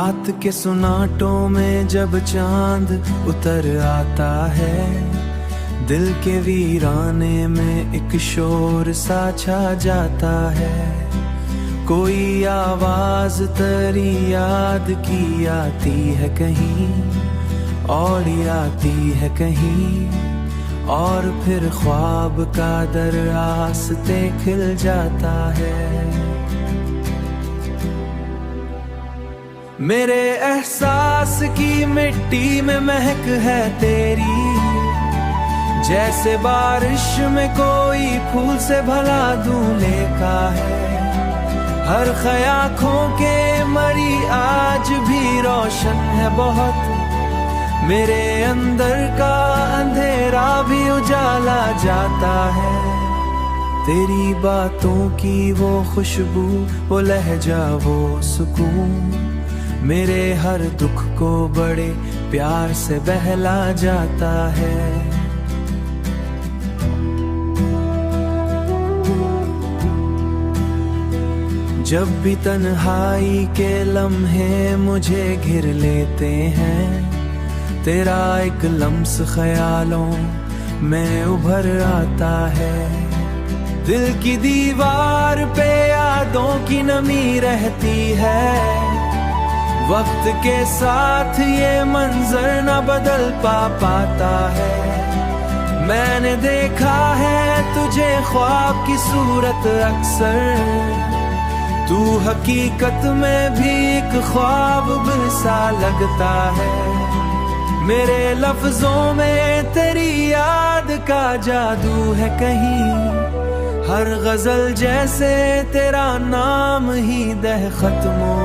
रात के सुनाटों में जब चांद उतर आता है, दिल के वीराने में एक शोर सा छा जाता है। कोई आवाज तेरी याद की आती है कहीं और आती है कहीं, और फिर ख्वाब का दरआस्ते खिल जाता है। मेरे एहसास की मिट्टी में महक है तेरी, जैसे बारिश में कोई फूल से भला दूल्हे का है। हर ख्याखों के मरी आज भी रोशन है बहुत, मेरे अंदर का अंधेरा भी उजाला जाता है। तेरी बातों की वो खुशबू, वो लहजा, वो सुकून मेरे हर दुख को बड़े प्यार से बहला जाता है। जब भी तन्हाई के लम्हे मुझे घिर लेते हैं, तेरा एक लम्स ख्यालों में उभर आता है। दिल की दीवार पे यादों की नमी रहती है, वक्त के साथ ये मंजर न बदल पाता है। मैंने देखा है तुझे ख्वाब की सूरत अक्सर, तू हकीकत में भी एक ख्वाब सा लगता है। मेरे लफ्जों में तेरी याद का जादू है कहीं, हर गजल जैसे तेरा नाम ही दहखत हो।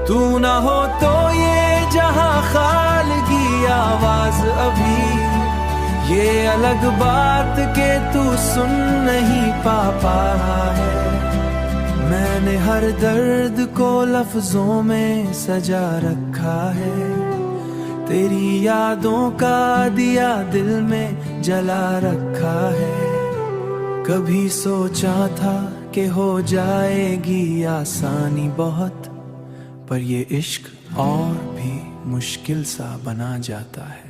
तू ना हो तो ये जहां खाल की आवाज अभी, ये अलग बात के तू सुन नहीं पा है। मैंने हर दर्द को लफ्जों में सजा रखा है, तेरी यादों का दिया दिल में जला रखा है। कभी सोचा था कि हो जाएगी आसानी बहुत, पर ये इश्क और भी मुश्किल सा बना जाता है।